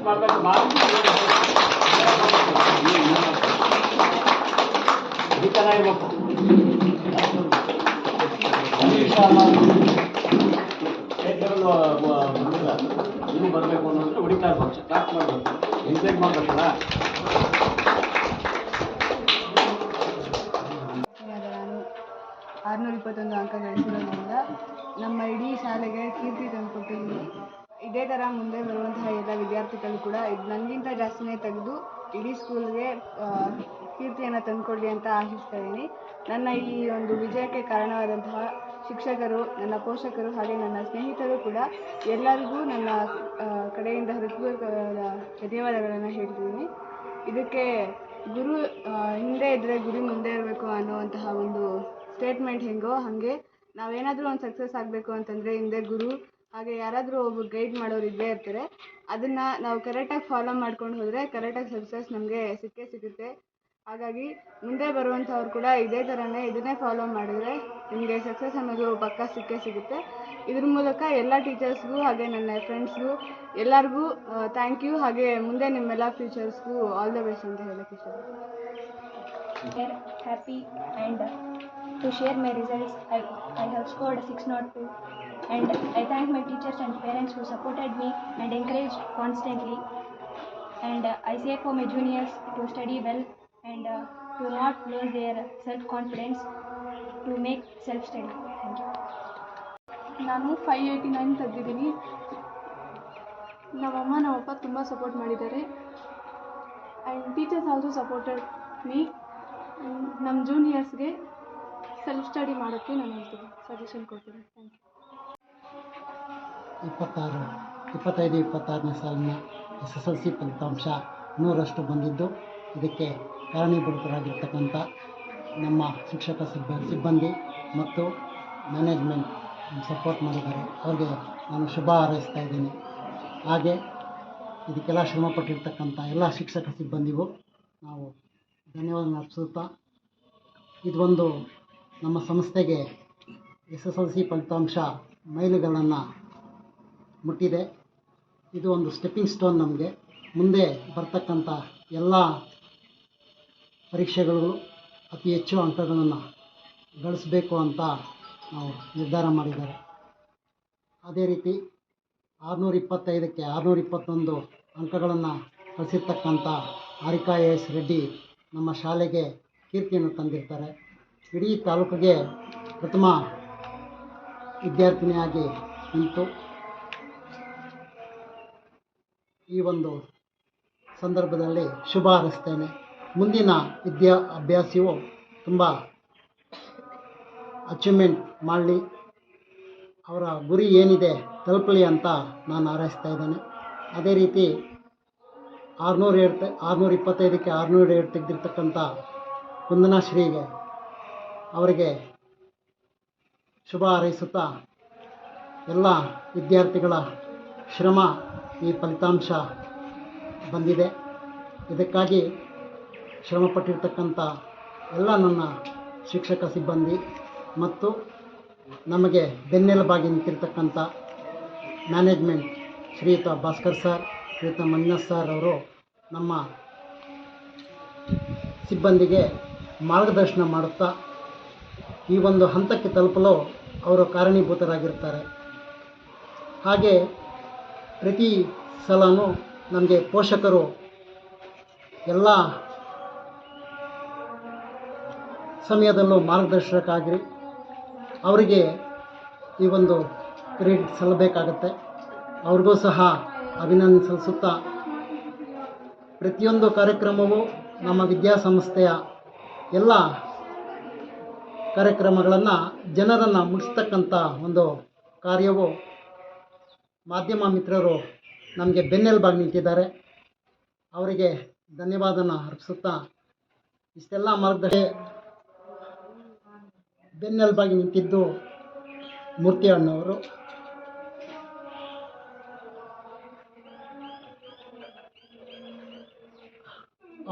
ಈ ಥರ ಇರಬೇಕು. ಇನ್ನೂ ಬರಬೇಕು ಅನ್ನೋದ್ರೆ ಹೊಡಿತಾ ಇರ್ಬೇಕು, ಕ್ಲಾಸ್ ಮಾಡಬೇಕು, ಎನ್ಕರೇಜ್ ಮಾಡಬೇಕಲ್ಲ. ನಾನು 621 ಅಂಕ ಗಳಿಸಿರೋದ್ರಿಂದ ನಮ್ಮ ಇಡೀ ಶಾಲೆಗೆ ಕೀರ್ತಿ ತಂದುಕೊಟ್ಟಿದ್ದೀನಿ. ಇದೇ ಥರ ಮುಂದೆ ಬರುವಂತಹ ಎಲ್ಲ ವಿದ್ಯಾರ್ಥಿಗಳು ಕೂಡ ನನಗಿಂತ ಜಾಸ್ತಿನೇ ತೆಗೆದು ಇಡೀ ಸ್ಕೂಲ್ಗೆ ಕೀರ್ತಿಯನ್ನು ತಂದುಕೊಡ್ಲಿ ಅಂತ ಆಶಿಸ್ತಾ ಇದ್ದೀನಿ. ನನ್ನ ಈ ಒಂದು ವಿಜಯಕ್ಕೆ ಕಾರಣವಾದಂತಹ ಶಿಕ್ಷಕರು, ನನ್ನ ಪೋಷಕರು ಹಾಗೆ ನನ್ನ ಸ್ನೇಹಿತರು ಕೂಡ ಎಲ್ಲರಿಗೂ ನನ್ನ ಕಡೆಯಿಂದ ಹೃತ್ಪೂರ್ವಕವಾದ ಧನ್ಯವಾದಗಳನ್ನು ಹೇಳ್ತೀನಿ. ಇದಕ್ಕೆ ಗುರು ಹಿಂದೆ ಇದ್ದರೆ ಗುರಿ ಮುಂದೆ ಇರಬೇಕು ಅನ್ನುವಂತಹ ಒಂದು ಸ್ಟೇಟ್ಮೆಂಟ್ ಹೆಂಗೋ ಹಾಗೆ ನಾವೇನಾದರೂ ಒಂದು ಸಕ್ಸಸ್ ಆಗಬೇಕು ಅಂತಂದರೆ ಹಿಂದೆ ಗುರು ಹಾಗೆ ಯಾರಾದರೂ ಒಬ್ಬರು ಗೈಡ್ ಮಾಡೋರು ಇದ್ದೇ ಇರ್ತಾರೆ. ಅದನ್ನು ನಾವು ಕರೆಕ್ಟಾಗಿ ಫಾಲೋ ಮಾಡ್ಕೊಂಡು ಹೋದರೆ ಕರೆಕ್ಟಾಗಿ ಸಕ್ಸಸ್ ನಮಗೆ ಸಿಗುತ್ತೆ. ಹಾಗಾಗಿ ಮುಂದೆ ಬರುವಂಥವ್ರು ಕೂಡ ಇದೇ ಥರನೇ ಇದನ್ನೇ ಫಾಲೋ ಮಾಡಿದ್ರೆ ನಿಮಗೆ ಸಕ್ಸಸ್ ಅನ್ನೋದು ಪಕ್ಕಾ ಸಿಗುತ್ತೆ. ಇದ್ರ ಮೂಲಕ ಎಲ್ಲ ಟೀಚರ್ಸ್ಗೂ ಹಾಗೆ ನನ್ನ ಫ್ರೆಂಡ್ಸ್ಗೂ ಎಲ್ಲರಿಗೂ ಥ್ಯಾಂಕ್ ಯು. ಹಾಗೆ ಮುಂದೆ ನಿಮ್ಮೆಲ್ಲ ಫ್ಯೂಚರ್ಸ್ಗೂ ಆಲ್ ದ ಬೆಸ್ಟ್ ಅಂತ ಹೇಳಕ್ಕೆ ಇಷ್ಟಪಡ್ತೀನಿ. Happy and to share my results, I have scored 602 and I thank my teachers and parents who supported me and encouraged constantly, and I say for my juniors to study well and to not lose their self-confidence, to make self-study. Thank you. ನಾನು 589 ತೆಗೆದಿದ್ದೀನಿ. ನಮ್ಮಮ್ಮ ನಮ್ಮಪ್ಪ ತುಂಬ support ಮಾಡಿದ್ದಾರೆ and teachers also supported me. ನಮ್ಮ ಜೂನಿಯರ್ಸ್ಗೆ self study ಮಾಡೋಕ್ಕೆ ನಾನು ಹೇಳ್ತೀನಿ, suggestion ಕೊಡ್ತೀನಿ. Thank you. 25-26ನೇ ಸಾಲಿನ SSLC ಫಲಿತಾಂಶ 100ರಷ್ಟು ಬಂದಿದ್ದು, ಇದಕ್ಕೆ ಕಾರಣೀಭೂತರಾಗಿರ್ತಕ್ಕಂಥ ನಮ್ಮ ಶಿಕ್ಷಕ ಸಿಬ್ಬಂದಿ ಮತ್ತು ಮ್ಯಾನೇಜ್ಮೆಂಟ್ ಸಪೋರ್ಟ್ ಮಾಡಿದ್ದಾರೆ. ಅವ್ರಿಗೆ ನಾನು ಶುಭ ಹಾರೈಸ್ತಾ ಇದ್ದೀನಿ. ಹಾಗೆ ಇದಕ್ಕೆಲ್ಲ ಶ್ರಮಪಟ್ಟಿರ್ತಕ್ಕಂಥ ಎಲ್ಲ ಶಿಕ್ಷಕ ಸಿಬ್ಬಂದಿಗೂ ನಾವು ಧನ್ಯವಾದ ಅರ್ಪಿಸುತ್ತಾ, ಇದೊಂದು ನಮ್ಮ ಸಂಸ್ಥೆಗೆ SSLC ಫಲಿತಾಂಶ ಮೈಲುಗಲ್ಲನ್ನು ಮುಟ್ಟಿದೆ. ಇದು ಒಂದು ಸ್ಟೆಪ್ಪಿಂಗ್ ಸ್ಟೋನ್. ನಮಗೆ ಮುಂದೆ ಬರ್ತಕ್ಕಂಥ ಎಲ್ಲ ಪರೀಕ್ಷೆಗಳು ಅತಿ ಹೆಚ್ಚು ಅಂಕಗಳನ್ನು ಗಳಿಸಬೇಕು ಅಂತ ನಾವು ನಿರ್ಧಾರ ಮಾಡಿದ್ದಾರೆ. ಅದೇ ರೀತಿ 625ಕ್ಕೆ 621 ಅಂಕಗಳನ್ನು ಗಳಿಸಿರ್ತಕ್ಕಂಥ ಹಾರಿಕಾ AS ರೆಡ್ಡಿ ನಮ್ಮ ಶಾಲೆಗೆ ಕೀರ್ತಿಯನ್ನು ತಂದಿರ್ತಾರೆ. ಇಡೀ ತಾಲೂಕಿಗೆ ಪ್ರಥಮ ವಿದ್ಯಾರ್ಥಿನಿಯಾಗಿ ನಿಂತು ಈ ಒಂದು ಸಂದರ್ಭದಲ್ಲಿ ಶುಭ ಹಾರೈಸ್ತೇನೆ. ಮುಂದಿನ ಅಭ್ಯಾಸಿಯು ತುಂಬ ಅಚೀವ್ಮೆಂಟ್ ಮಾಡಲಿ, ಅವರ ಗುರಿ ಏನಿದೆ ತಲುಪಲಿ ಅಂತ ನಾನು ಹಾರೈಸ್ತಾ ಇದ್ದೇನೆ. ಅದೇ ರೀತಿ 625ಕ್ಕೆ 607 ತೆಗೆದಿರ್ತಕ್ಕಂಥ ಕುಂದನಾಶ್ರೀಗೆ ಅವರಿಗೆ ಶುಭ ಹಾರೈಸುತ್ತಾ, ಎಲ್ಲ ವಿದ್ಯಾರ್ಥಿಗಳ ಶ್ರಮ ಈ ಫಲಿತಾಂಶ ಬಂದಿದೆ. ಇದಕ್ಕಾಗಿ ಶ್ರಮಪಟ್ಟಿರ್ತಕ್ಕಂಥ ಎಲ್ಲ ನನ್ನ ಶಿಕ್ಷಕ ಸಿಬ್ಬಂದಿ ಮತ್ತು ನಮಗೆ ಬೆನ್ನೆಲುಬಾಗಿ ನಿಂತಿರ್ತಕ್ಕಂಥ ಮ್ಯಾನೇಜ್ಮೆಂಟ್ ಶ್ರೀಯುತ ಭಾಸ್ಕರ್ ಸರ್, ಶ್ರೀಯುತ ಮಂಜುನಾಥ್ ಸರ್ ಅವರು ನಮ್ಮ ಸಿಬ್ಬಂದಿಗೆ ಮಾರ್ಗದರ್ಶನ ಮಾಡುತ್ತಾ ಈ ಒಂದು ಹಂತಕ್ಕೆ ತಲುಪಲು ಅವರು ಕಾರಣೀಭೂತರಾಗಿರ್ತಾರೆ. ಹಾಗೆ ಪ್ರತಿ ಸಲನೂ ನಮಗೆ ಪೋಷಕರು ಎಲ್ಲ ಸಮಯದಲ್ಲೂ ಮಾರ್ಗದರ್ಶಕರಾಗಿರಿ, ಅವರಿಗೆ ಈ ಒಂದು ಕ್ರೆಡಿಟ್ ಸಲ್ಲಬೇಕಾಗತ್ತೆ. ಅವ್ರಿಗೂ ಸಹ ಅಭಿನಂದನೆ ಸಲ್ಲಿಸುತ್ತಾ, ಪ್ರತಿಯೊಂದು ಕಾರ್ಯಕ್ರಮವೂ ನಮ್ಮ ವಿದ್ಯಾಸಂಸ್ಥೆಯ ಎಲ್ಲ ಕಾರ್ಯಕ್ರಮಗಳನ್ನು ಜನರನ್ನು ಮುಟ್ಟಿಸ್ತಕ್ಕಂಥ ಒಂದು ಕಾರ್ಯವು ಮಾಧ್ಯಮ ಮಿತ್ರರು ನಮಗೆ ಬೆನ್ನೆಲುಬಾಗಿ ನಿಂತಿದ್ದಾರೆ. ಅವರಿಗೆ ಧನ್ಯವಾದನ ಅರ್ಪಿಸುತ್ತಾ, ಇಷ್ಟೆಲ್ಲ ಮಾರ್ಗದರ್ಶನ ಬೆನ್ನೆಲುಬಾಗಿ ನಿಂತಿದ್ದು ಮೂರ್ತಿ ಅಣ್ಣವರು.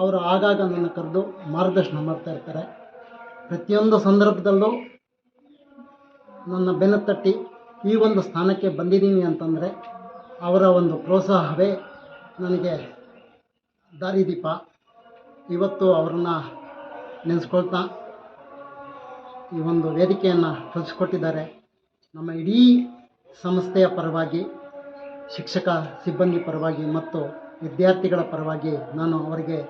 ಅವರು ಆಗಾಗ ನನ್ನ ಕರೆದು ಮಾರ್ಗದರ್ಶನ ಮಾಡ್ತಾ ಇರ್ತಾರೆ. ಪ್ರತಿಯೊಂದು ಸಂದರ್ಭದಲ್ಲೂ ನನ್ನ ಬೆನ್ನು ತಟ್ಟಿ ಈ ಒಂದು ಸ್ಥಾನಕ್ಕೆ ಬಂದಿದ್ದೀನಿ ಅಂತಂದರೆ ಅವರ ಒಂದು ಪ್ರೋತ್ಸಾಹವೇ ನನಗೆ ದಾರಿದೀಪ. ಇವತ್ತು ಅವ್ರನ್ನ ನೆನೆಸ್ಕೊಳ್ತಾ ಈ ಒಂದು ವೇದಿಕೆಯನ್ನು ಕಲಿಸ್ಕೊಟ್ಟಿದ್ದಾರೆ. ನಮ್ಮ ಇಡೀ ಸಂಸ್ಥೆಯ ಪರವಾಗಿ, ಶಿಕ್ಷಕ ಸಿಬ್ಬಂದಿ ಪರವಾಗಿ ಮತ್ತು ವಿದ್ಯಾರ್ಥಿಗಳ ಪರವಾಗಿ ನಾನು ಅವರಿಗೆ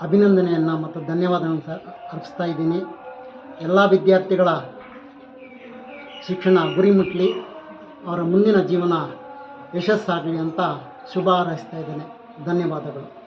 ಅಭಿನಂದನೆಯನ್ನು ಮತ್ತು ಧನ್ಯವಾದಗಳನ್ನು ಅರ್ಪಿಸ್ತಾ ಇದ್ದೀನಿ. ಎಲ್ಲ ವಿದ್ಯಾರ್ಥಿಗಳ ಶಿಕ್ಷಣ ಗುರಿ ಮುಟ್ಟಲಿ, ಅವರ ಮುಂದಿನ ಜೀವನ ಯಶಸ್ಸಾಗಲಿ ಅಂತ ಶುಭ ಹಾರೈಸ್ತಾ ಇದ್ದೇನೆ. ಧನ್ಯವಾದಗಳು.